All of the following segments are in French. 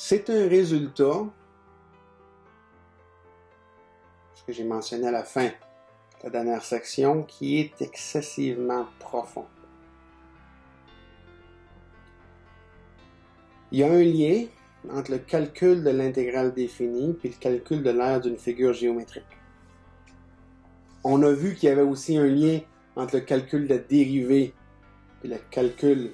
C'est un résultat, ce que j'ai mentionné à la fin de la dernière section, qui est excessivement profond. Il y a un lien entre le calcul de l'intégrale définie et le calcul de l'aire d'une figure géométrique. On a vu qu'il y avait aussi un lien entre le calcul de la dérivée et le calcul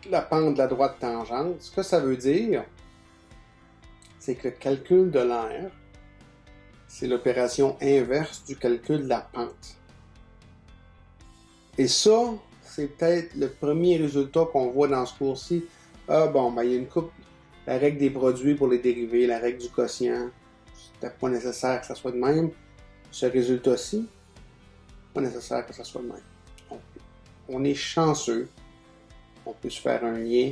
de la pente de la droite tangente. Ce que ça veut dire, c'est que le calcul de l'aire, c'est l'opération inverse du calcul de la pente. Et ça, c'est peut-être le premier résultat qu'on voit dans ce cours-ci. Ah bon, ben il y a une coupe, la règle des produits pour les dérivés, la règle du quotient, c'était pas nécessaire que ça soit de même. Ce résultat-ci, pas nécessaire que ça soit de même. Donc, on est chanceux, on peut se faire un lien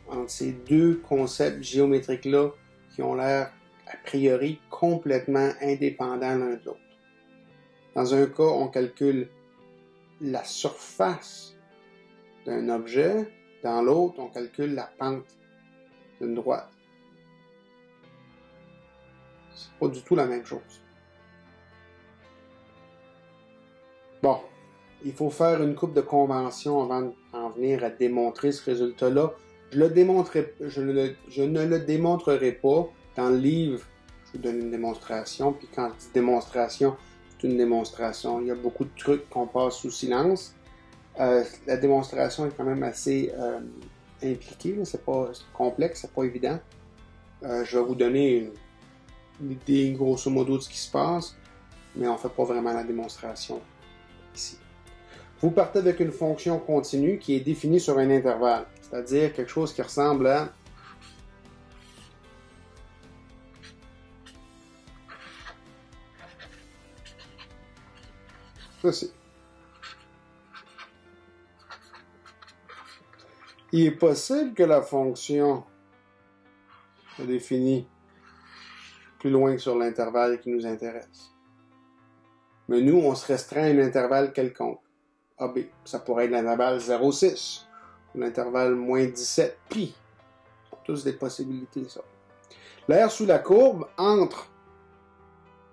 entre ces deux concepts géométriques-là qui ont l'air a priori complètement indépendants l'un de l'autre. Dans un cas, on calcule la surface d'un objet, dans l'autre, on calcule la pente d'une droite. C'est pas du tout la même chose. Bon, il faut faire une couple de conventions avant d'en venir à démontrer ce résultat-là. Je ne le démontrerai pas. Dans le livre, je vous donne une démonstration, puis quand je dis démonstration, c'est une démonstration. Il y a beaucoup de trucs qu'on passe sous silence. La démonstration est quand même assez impliquée, c'est complexe, c'est pas évident. Je vais vous donner une idée grosso modo de ce qui se passe, mais on ne fait pas vraiment la démonstration ici. Vous partez avec une fonction continue qui est définie sur un intervalle, c'est-à-dire quelque chose qui ressemble à ceci. Il est possible que la fonction soit définie plus loin que sur l'intervalle qui nous intéresse. Mais nous, on se restreint à un intervalle quelconque. AB. Ça pourrait être l'intervalle 0,6 ou l'intervalle moins 17 pi. Ce sont tous des possibilités, ça. L'aire sous la courbe, entre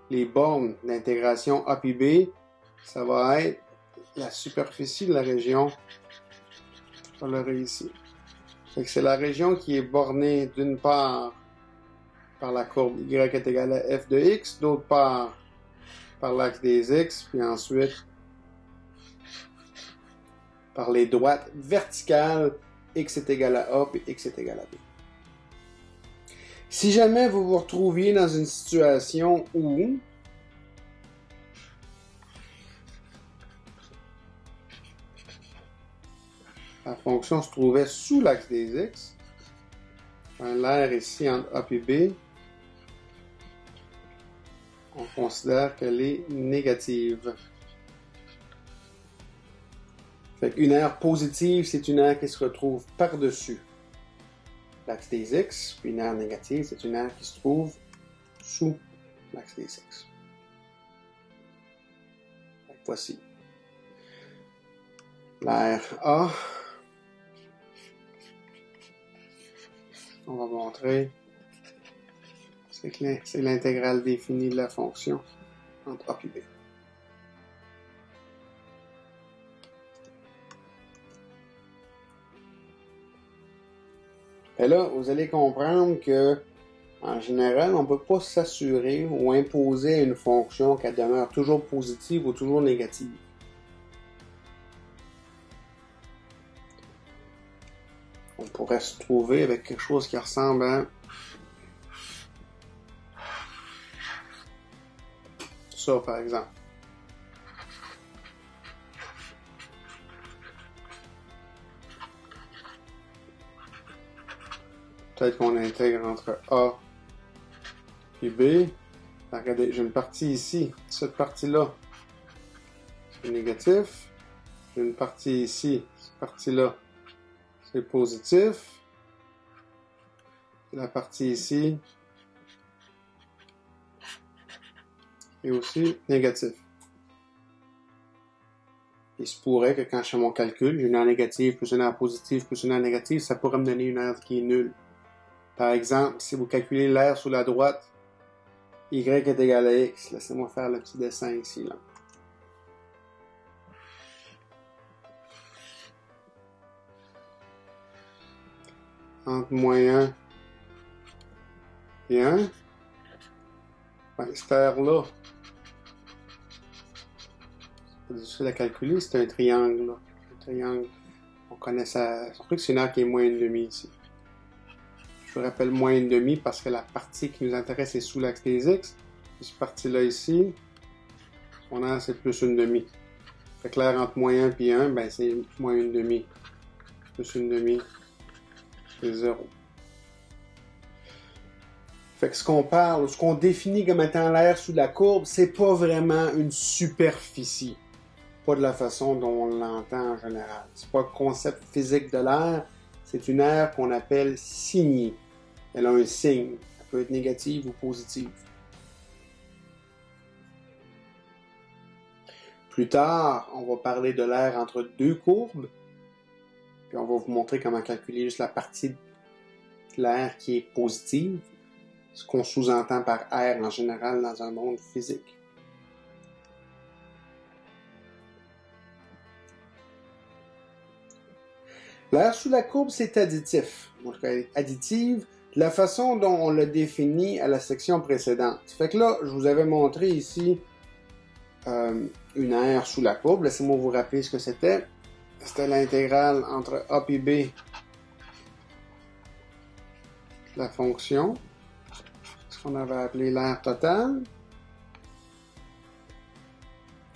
les bornes d'intégration A puis B, ça va être la superficie de la région. Je l'aurai ici. C'est la région qui est bornée d'une part par la courbe y est égal à f de x, d'autre part par l'axe des x, puis ensuite par les droites verticales, x est égal à a, puis x est égal à b. Si jamais vous vous retrouviez dans une situation où la fonction se trouvait sous l'axe des x, l'aire ici entre a et b, on considère qu'elle est négative. Fait qu'une aire positive, c'est une aire qui se retrouve par-dessus l'axe des x, puis une aire négative, c'est une aire qui se trouve sous l'axe des x. Voici l'aire A. On va montrer, c'est l'intégrale définie de la fonction entre A et B. Et là, vous allez comprendre que, en général, on ne peut pas s'assurer ou imposer à une fonction qu'elle demeure toujours positive ou toujours négative. On pourrait se trouver avec quelque chose qui ressemble à ça, par exemple. Peut-être qu'on intègre entre A et B. Regardez, j'ai une partie ici. Cette partie-là, c'est négatif. J'ai une partie ici. Cette partie-là, c'est positif. La partie ici est aussi négatif. Il se pourrait que quand je fais mon calcul, j'ai une aire négative plus une aire positive plus une aire négative, ça pourrait me donner une aire qui est nulle. Par exemple, si vous calculez l'air sous la droite, y est égal à x. Laissez-moi faire le petit dessin ici, là. Entre moins 1 et 1. Ben, cette aire-là, c'est difficile à calculer, c'est un triangle, là. Un triangle. On connaît ça. Surtout que c'est une aire qui est moins 1,5 ici. Je vous rappelle moins 1,5 parce que la partie qui nous intéresse est sous l'axe des x. Cette partie-là ici, son aire c'est plus 1,5. Fait que l'aire entre moins 1 et 1, ben c'est moins 1,5. Plus 1,5, c'est 0. Fait que ce qu'on parle, ce qu'on définit comme étant l'air sous la courbe, c'est pas vraiment une superficie. Pas de la façon dont on l'entend en général. C'est pas le concept physique de l'air, c'est une aire qu'on appelle signée. Elle a un signe. Elle peut être négative ou positive. Plus tard, on va parler de l'air entre deux courbes. Puis on va vous montrer comment calculer juste la partie de l'air qui est positive. Ce qu'on sous-entend par air en général dans un monde physique. L'air sous la courbe, c'est additif. Donc, additive, de la façon dont on l'a défini à la section précédente. Fait que là, je vous avais montré ici une aire sous la courbe. Laissez-moi vous rappeler ce que c'était. C'était l'intégrale entre A et B de la fonction. Ce qu'on avait appelé l'aire totale.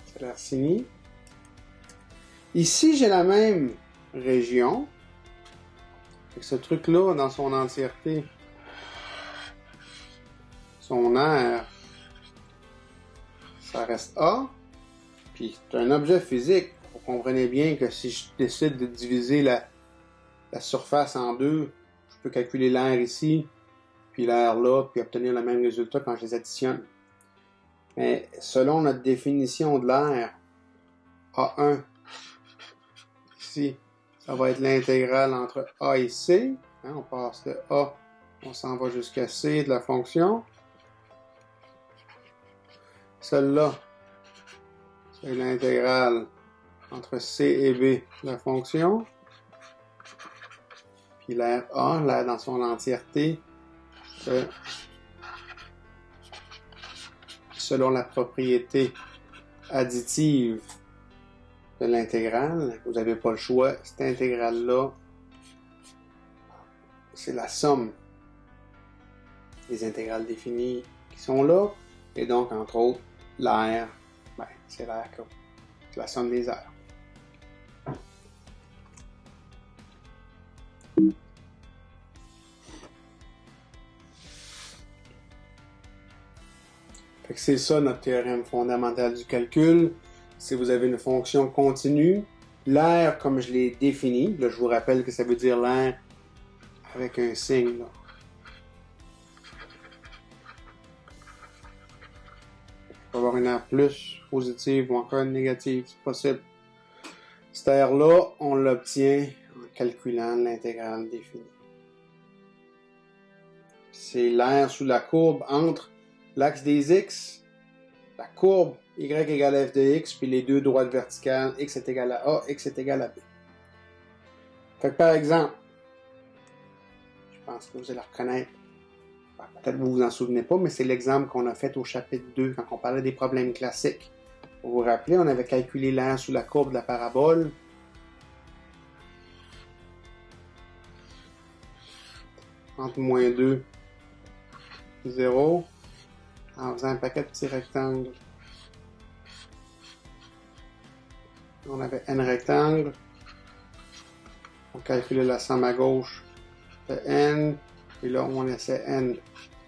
C'est l'aire signée. Ici, j'ai la même région. Ce truc-là, dans son entièreté, son aire, ça reste A. Puis c'est un objet physique. Vous comprenez bien que si je décide de diviser la surface en deux, je peux calculer l'air ici, puis l'air là, puis obtenir le même résultat quand je les additionne. Mais selon notre définition de l'air, A1, ici, ça va être l'intégrale entre A et C. Hein, on passe de A, on s'en va jusqu'à C de la fonction. Celle-là, c'est l'intégrale entre C et B de la fonction. Puis l'air A, l'air dans son entièreté, selon la propriété additive de l'intégrale, vous n'avez pas le choix, cette intégrale-là, c'est la somme des intégrales définies qui sont là, et donc, entre autres, l'air, ben, c'est l'air que c'est la somme des aires. Fait que c'est ça notre théorème fondamental du calcul. Si vous avez une fonction continue, l'air comme je l'ai défini, là je vous rappelle que ça veut dire l'air avec un signe là. On peut avoir une aire plus positive ou encore une négative, c'est possible. Cette aire-là, on l'obtient en calculant l'intégrale définie. C'est l'air sous la courbe entre l'axe des x, la courbe y égale f de x, puis les deux droites verticales, x est égal à a, x est égal à b. Fait que par exemple, je pense que vous allez reconnaître, peut-être que vous vous en souvenez pas, mais c'est l'exemple qu'on a fait au chapitre 2, quand on parlait des problèmes classiques. Vous vous rappelez, on avait calculé l'air sous la courbe de la parabole. Entre moins 2 et 0, en faisant un paquet de petits rectangles. On avait n rectangles. On calculait la somme à gauche de n. Et là, on laissait n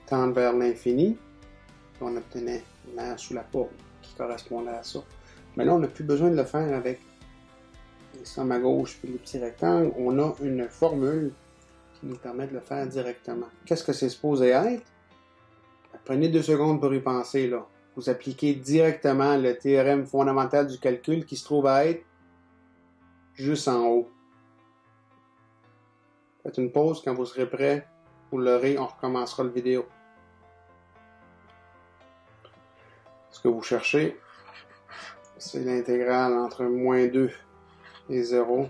tendre vers l'infini. On obtenait une aire sous la courbe qui correspondait à ça. Mais là, on n'a plus besoin de le faire avec les sommes à gauche et les petits rectangles. On a une formule qui nous permet de le faire directement. Qu'est-ce que c'est supposé être? Prenez 2 secondes pour y penser, là. Vous appliquez directement le théorème fondamental du calcul qui se trouve à être juste en haut. Faites une pause quand vous serez prêt. vous l'aurez, on recommencera le vidéo. Ce que vous cherchez, c'est l'intégrale entre moins 2 et 0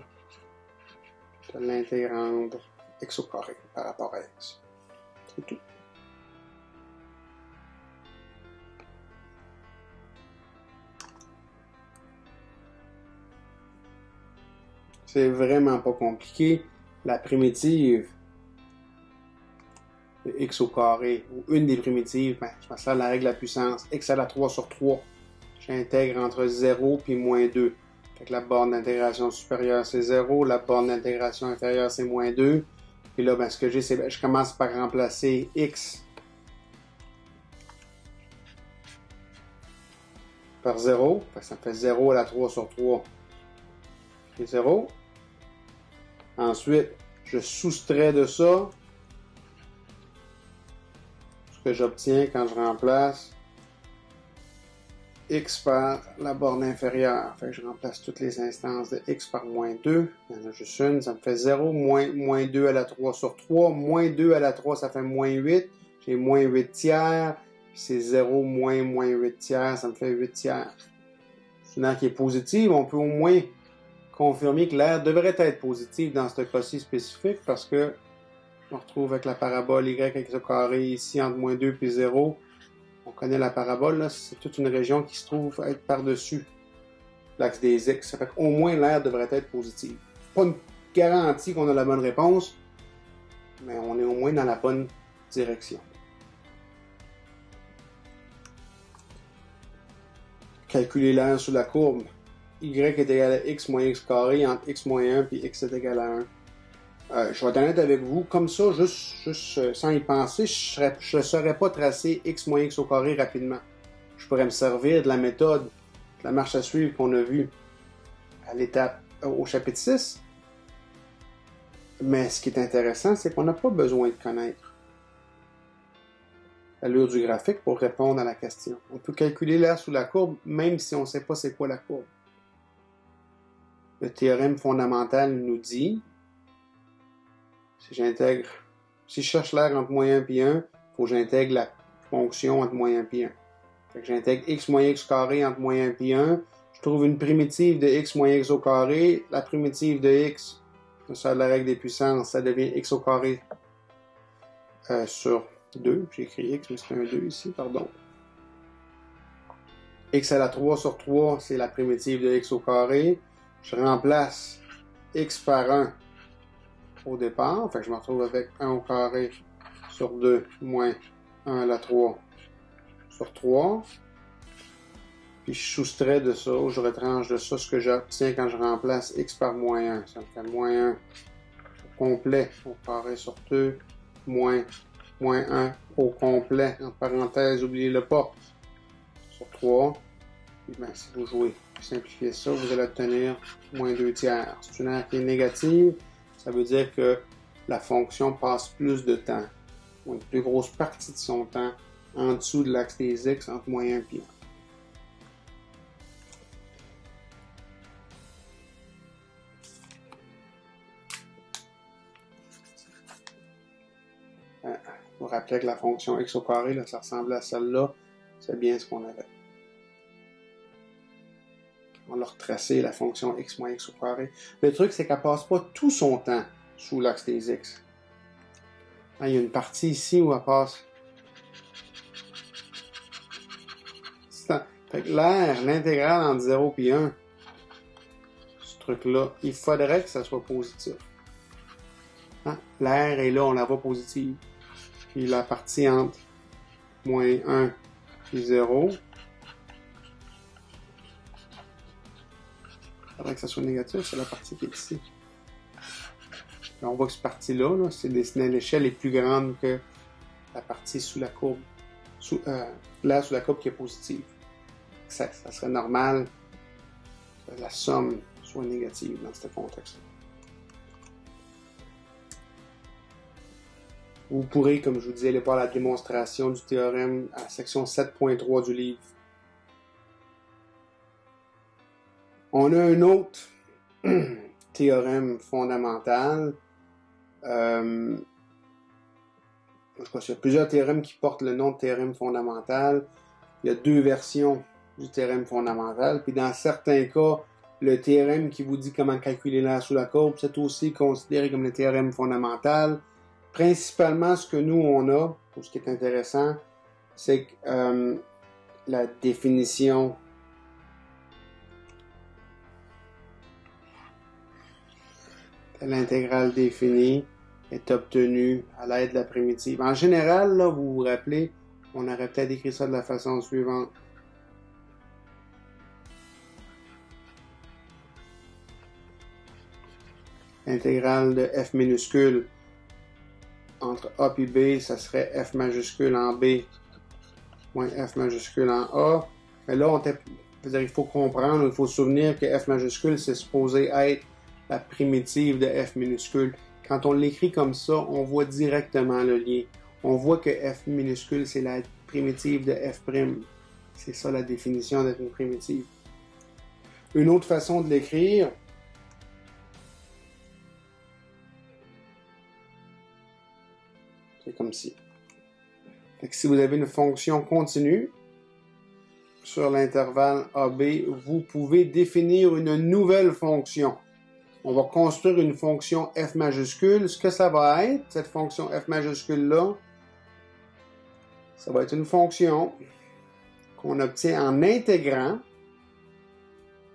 de l'intégrande x au carré par rapport à x. C'est tout. C'est vraiment pas compliqué. La primitive de x au carré, ou une des primitives, ben, je passe là la règle de la puissance, x à la 3 sur 3. J'intègre entre 0 et moins 2. Fait que la borne d'intégration supérieure, c'est 0. La borne d'intégration inférieure, c'est moins 2. Puis là, ben, ce que j'ai, c'est ben, je commence par remplacer x par 0. Fait que ça me fait 0 à la 3 sur 3. C'est 0. Ensuite, je soustrais de ça ce que j'obtiens quand je remplace x par la borne inférieure. Fait que je remplace toutes les instances de x par moins 2. Il y en a juste une, ça me fait 0. Moins 2 à la 3 sur 3. Moins 2 à la 3, ça fait moins 8. J'ai moins 8 tiers. Puis c'est 0 moins 8 tiers, ça me fait 8 tiers. C'est une aire qui est positive. On peut au moins confirmer que l'aire devrait être positive dans ce cas-ci spécifique parce que on retrouve avec la parabole y avec ce carré ici entre moins 2 et 0. On connaît la parabole, là, c'est toute une région qui se trouve être par-dessus l'axe des x. Ça fait qu'au moins l'aire devrait être positive. Pas une garantie qu'on a la bonne réponse, mais on est au moins dans la bonne direction. Calculer l'aire sous la courbe. Y est égal à x moins x carré entre x moins 1 et x est égal à 1. Je vais être honnête avec vous, comme ça, juste sans y penser, je ne saurais pas tracer x moins x au carré rapidement. Je pourrais me servir de la méthode, de la marche à suivre qu'on a vue à l'étape, au chapitre 6. Mais ce qui est intéressant, c'est qu'on n'a pas besoin de connaître l'allure du graphique pour répondre à la question. On peut calculer l'aire sous la courbe, même si on ne sait pas c'est quoi la courbe. Le théorème fondamental nous dit, si je cherche l'aire entre moins 1 et 1, il faut que j'intègre la fonction entre moins 1 et 1. Fait que j'intègre x moins x carré entre moins 1 et 1. Je trouve une primitive de x moins x au carré. La primitive de x, ça la règle des puissances, ça devient x au carré sur 2. J'ai écrit x, mais c'est un 2 ici, pardon. X à la 3 sur 3, c'est la primitive de x au carré. Je remplace x par 1 au départ. Fait que je me retrouve avec 1 au carré sur 2 moins 1 à la 3 sur 3. Puis je soustrais de ça, ou je retranche de ça ce que j'obtiens quand je remplace x par moins 1. Ça me fait moins 1 au complet au carré sur 2, moins 1 au complet, entre parenthèses, oubliez-le pas, sur 3. Puis ben, si vous jouez, simplifiez ça, vous allez obtenir moins 2 tiers. C'est une aire qui est négative, ça veut dire que la fonction passe plus de temps, ou une plus grosse partie de son temps, en dessous de l'axe des x entre moins 1 et 1. Vous rappelez que la fonction x au carré, là, ça ressemblait à celle-là. C'est bien ce qu'on avait. On a retracé la fonction x moins x au carré. Le truc, c'est qu'elle ne passe pas tout son temps sous l'axe des x. Il y a une partie ici où elle passe. Fait que l'aire, l'intégrale entre 0 et 1, ce truc-là, il faudrait que ça soit positif. Hein? L'aire est là, on la voit positive. Puis la partie entre moins 1 et 0, il faudrait que ça soit négatif, c'est la partie qui est ici. Puis on voit que cette partie-là, là, c'est dessiné à l'échelle est plus grande que la partie sous la courbe. L'aire sous la courbe qui est positive. Ça serait normal que la somme soit négative dans ce contexte-là. Vous pourrez, comme je vous disais, aller voir la démonstration du théorème à la section 7.3 du livre. On a un autre théorème fondamental En tout cas, il y a plusieurs théorèmes qui portent le nom de théorème fondamental. Il y a deux versions du théorème fondamental. Puis dans certains cas, le théorème qui vous dit comment calculer l'air sous la courbe, c'est aussi considéré comme le théorème fondamental. Principalement, ce que nous, on a, pour ce qui est intéressant, c'est que la définition de l'intégrale définie est obtenue à l'aide de la primitive. En général, là, vous vous rappelez, on aurait peut-être écrit ça de la façon suivante. L'intégrale de f minuscule entre A et B, ça serait f majuscule en B moins f majuscule en A. Mais là, il faut comprendre, il faut se souvenir que f majuscule, c'est supposé être la primitive de f minuscule. Quand on l'écrit comme ça, on voit directement le lien. On voit que f minuscule, c'est la primitive de f'. C'est ça la définition d'être une primitive. Une autre façon de l'écrire, c'est comme ci. Fait que si vous avez une fonction continue sur l'intervalle AB, vous pouvez définir une nouvelle fonction. On va construire une fonction f majuscule. Ce que ça va être, cette fonction f majuscule-là, ça va être une fonction qu'on obtient en intégrant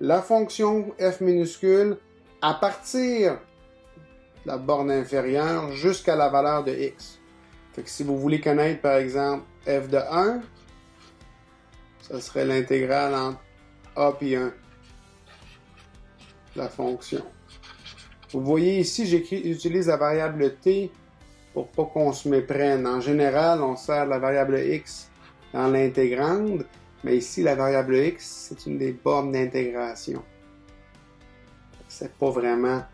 la fonction f minuscule à partir de la borne inférieure jusqu'à la valeur de x. Fait que si vous voulez connaître, par exemple, f de 1, ça serait l'intégrale entre a et 1, la fonction. Vous voyez ici, j'utilise la variable t pour pas qu'on se méprenne. En général, on sert la variable x dans l'intégrande, mais ici, la variable x, c'est une des bornes d'intégration. C'est pas vraiment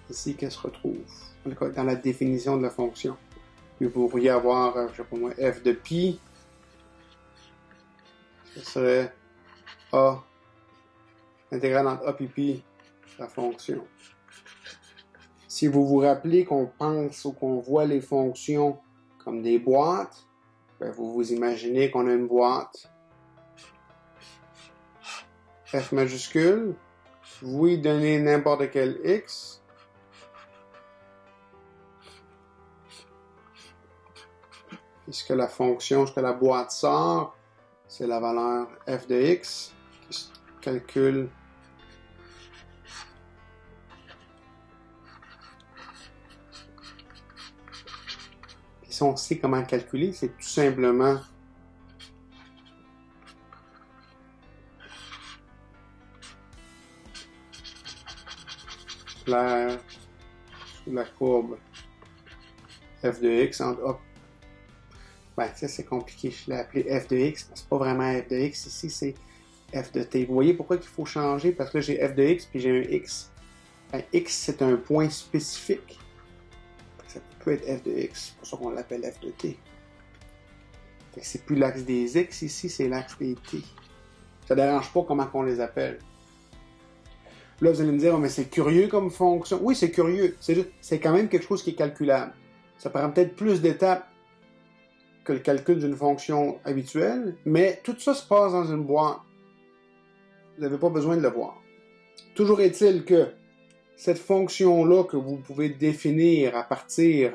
ici qu'elle se retrouve, dans la définition de la fonction. Puis vous pourriez avoir, je sais pas moi, f de pi, ce serait a, l'intégrale entre a et pi, la fonction. Si vous vous rappelez qu'on pense ou qu'on voit les fonctions comme des boîtes, ben vous vous imaginez qu'on a une boîte f majuscule, vous y donnez n'importe quel x, et ce que la fonction, ce que la boîte sort, c'est la valeur f de x qui se calcule si on sait comment calculer, c'est tout simplement l'air sous la courbe f de x entre A. Ben, ça c'est compliqué, je l'ai appelé f de x, mais c'est pas vraiment f de x, ici c'est f de t. Vous voyez pourquoi il faut changer? Parce que là j'ai f de x puis j'ai un x. Ben, x c'est un point spécifique. Ça peut être f de x, c'est pour ça qu'on l'appelle f de t. Fait que c'est plus l'axe des x ici, c'est l'axe des t. Ça ne dérange pas comment on les appelle. Là, vous allez me dire, oh, mais c'est curieux comme fonction. Oui, c'est curieux. C'est quand même quelque chose qui est calculable. Ça prend peut-être plus d'étapes que le calcul d'une fonction habituelle, mais tout ça se passe dans une boîte. Vous n'avez pas besoin de le voir. Toujours est-il que cette fonction-là que vous pouvez définir à partir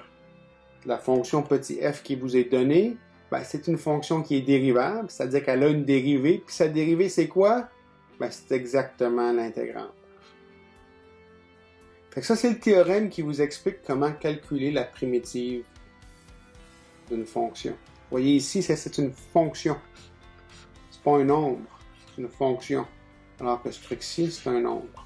de la fonction petit f qui vous est donnée, ben, c'est une fonction qui est dérivable, c'est-à-dire qu'elle a une dérivée, puis sa dérivée, c'est quoi? Ben, c'est exactement l'intégrante. Fait que ça, c'est le théorème qui vous explique comment calculer la primitive d'une fonction. Vous voyez ici, c'est une fonction. C'est pas un nombre, c'est une fonction. Alors que ce truc-ci, c'est un nombre.